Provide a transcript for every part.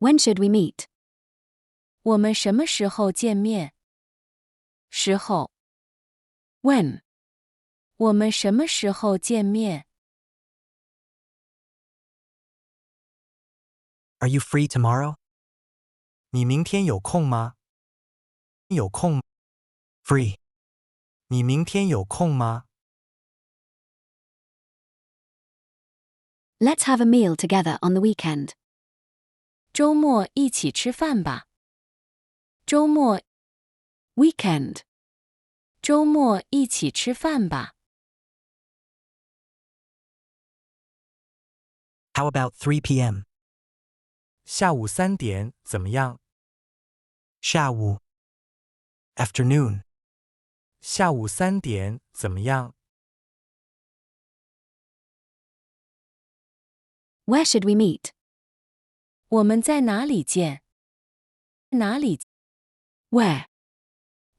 When should we meet? 我们什么时候见面？时候。When? 我们什么时候见面？ Are you free tomorrow? 你明天有空吗？有空。Free. 你明天有空吗？ Let's have a meal together on the weekend. 周末一起吃饭吧。周末。Weekend. 周末一起吃饭吧。How about 3 p.m.? 下午3点怎么样？下午 Afternoon. 下午3点怎么样？ Where should we meet? 我们在哪里见？哪里？ Where?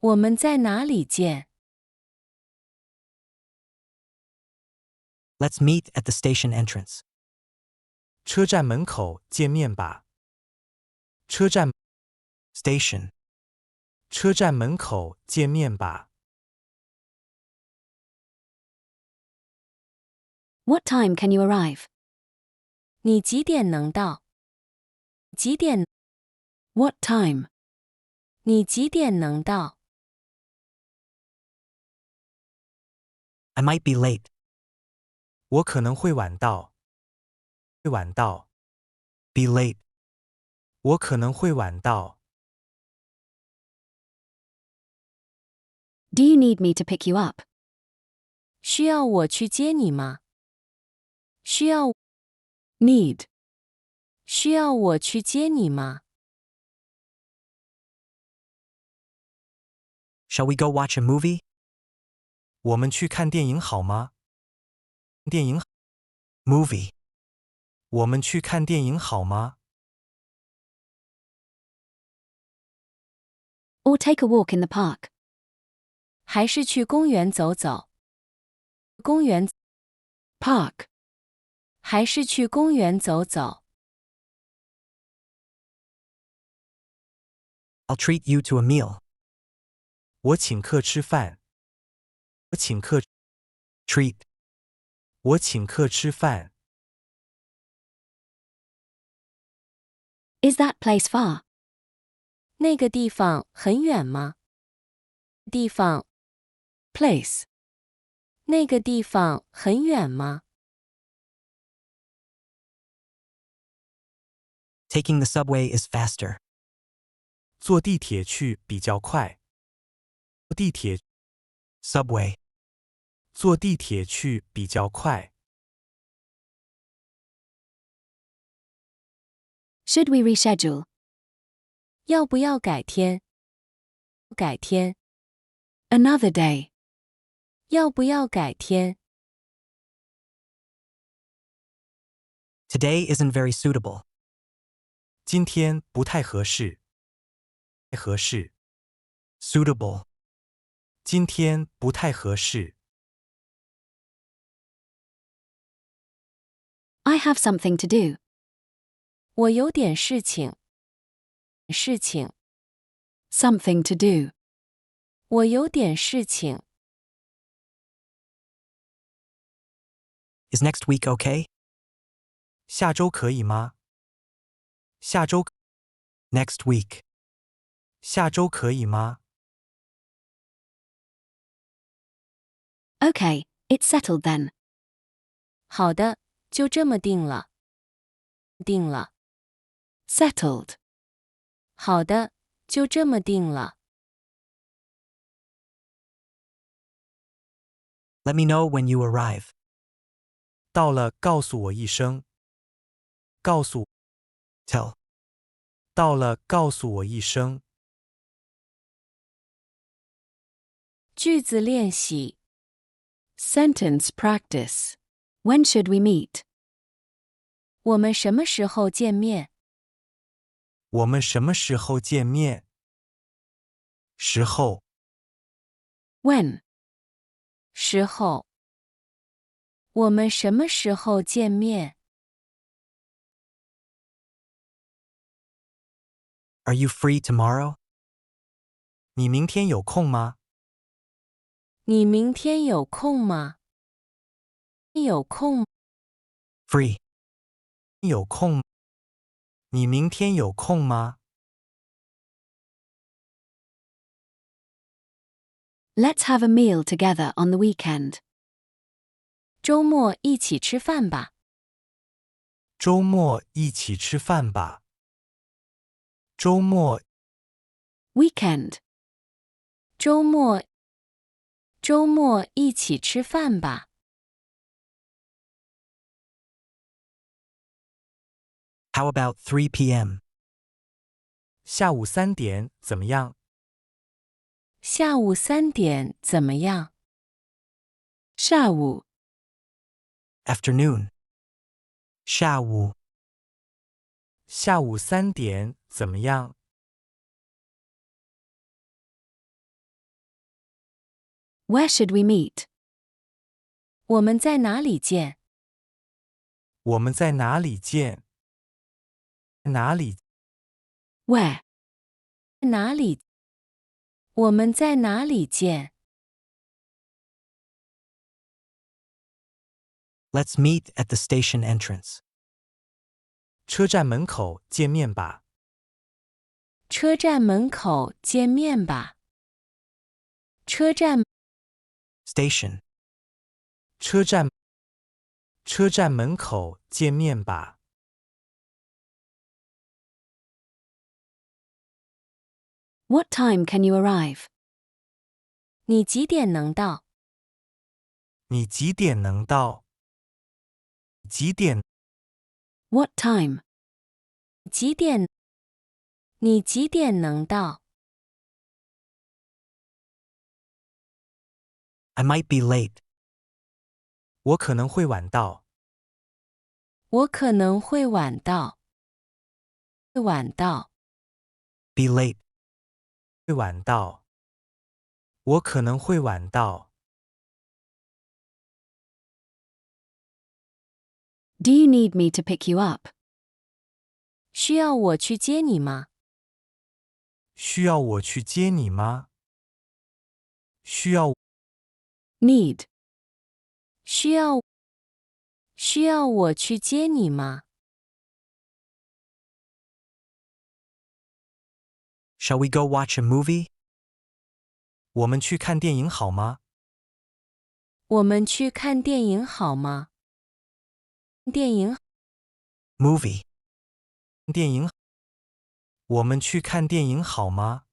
我们在哪里见？ Let's meet at the station entrance. 车站门口见面吧。车站 Station. 车站门口见面吧。 What time can you arrive? 你几点能到？几点？ What time? 你几点能到？ I might be late. 我可能会晚到。会晚到。 Be late. 我可能会晚到。 Do you need me to pick you up? 需要我去接你吗？需要。Need. 需要我去接你吗？ Shall we go watch a movie? 我们去看电影好吗？电影。 Movie. 我们去看电影好吗？ Or take a walk in the park? 还是去公园走走？公园。Park. 还是去公园走走？ I'll treat you to a meal. 我请客吃饭。我请客。 Treat. 我请客吃饭。 Is that place far? 那个地方很远吗？地方。Place. 那个地方很远吗？ Taking the subway is faster. 坐地铁去比较快。地铁。 Subway. 坐地铁去比较快。 Should we reschedule? 要不要改天？改天。 Another day. 要不要改天？ Today isn't very suitable. 今天不太合适。太合适。 Suitable. 今天不太合适。 I have something to do. 我有点事情。事情。 Something to do. 我有点事情。 Is next week okay? 下周可以吗？下周。 Next week. 下周可以吗？ Okay, it's settled then. 好的，就这么定了。定了。 Settled. 好的，就这么定了。 Let me know when you arrive. 到了告诉我一声。告诉。 Tell. 到了告诉我一声。句子练习。 Sentence practice. When should we meet? 我们什么时候见面？我们什么时候见面？时候。 When? 时候。我们什么时候见面？ Are you free tomorrow? 你明天有空吗？你明天有空吗？有空。 Free. 有空。你明天有空吗？ Let's have a meal together on the weekend. 周末一起吃饭吧。周末一起吃饭吧。周末 Weekend. 周末一起吃饭吧。How about 3 p.m.? 下午3点怎么样？下午3点怎么样？下午 Afternoon. 下午下午3点怎么样？ Where should we meet? 我们在哪里见？我们在哪里见？哪里？ Where? 哪里？我们在哪里见？ Let's meet at the station entrance. 车站门口见面吧。车站门口见面吧。车站 Station. 车站门口见面吧。What time can you arrive? 你几点能到？你几点能到？几点？ What time? 几点？你几点能到？ I might be late. 我可能会晚到。我可能会晚到。晚到。Be late. 会晚到。我可能会晚到。Do you need me to pick you up? 需要我去接你吗？需要我去接你吗？需要 Need. 需要我去接你吗？ Shall we go watch a movie? 我们去看电影好吗？我们去看电影好吗？电影 Movie. 电影。我们去看电影好吗？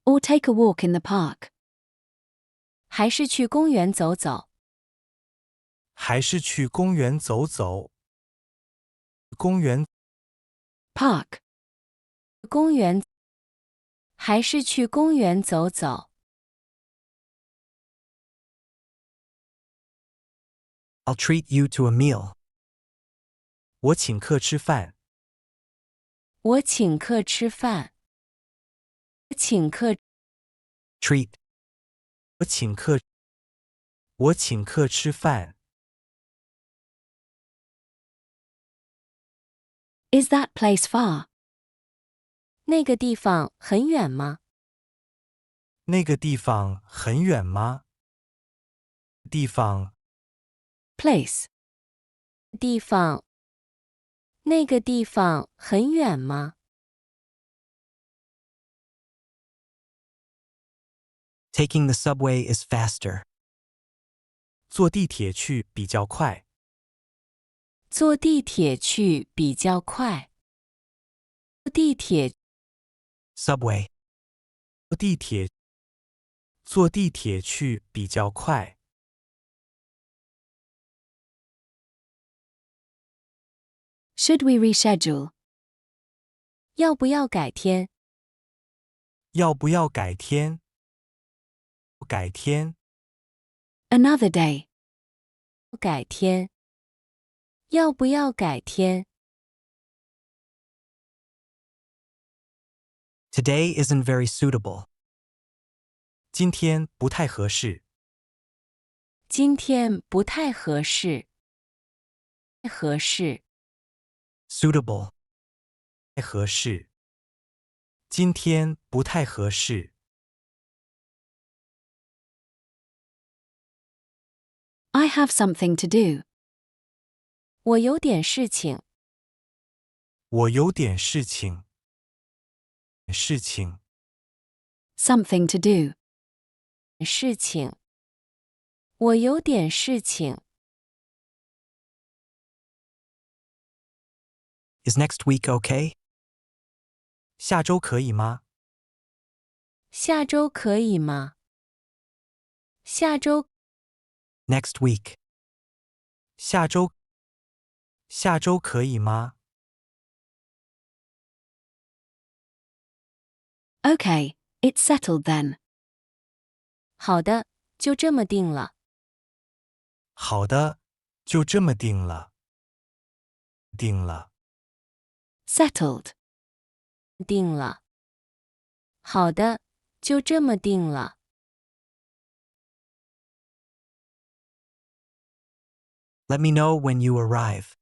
Or take a walk in the park. 还是去公园走走？还是去公园走走？公园 Park. 公园？还是去公园走走？ I'll treat you to a meal. 我请客吃饭。我请客吃饭。请客 Treat. 我请客。我请客吃饭。 Is that place far? 那个地方很远吗？那个地方很远吗？地方 Place. 地方那个地方很远吗？ Taking the subway is faster. 坐地铁去比较快。坐地铁去比较快。地铁 Subway. 坐地铁。坐地铁去比较快。Should we reschedule? 要不要改天？要不要改天？改天。 Another day. 改天。要不要改天？ Today isn't very suitable. 今天不太合适。今天不太合适。合适。Suitable. 太合适。今天不太合适。 I have something to do. 我有点事情。我有点事情。事情。 Something to do. 事情。我有点事情。 Is next week okay? 下周可以吗？下周可以吗？下周 Next week. 下周。下周可以吗？ Okay, it's settled then. 好的，就这么定了。好的，就这么定了。定了。 Settled. 定了。好的，就这么定了。Let me know when you arrive.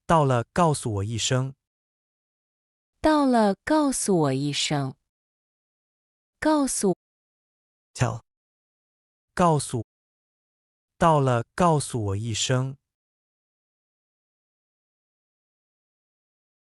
到了，告诉我一声。到了，告诉我一声。告诉 Tell. 告诉。到了，告诉我一声。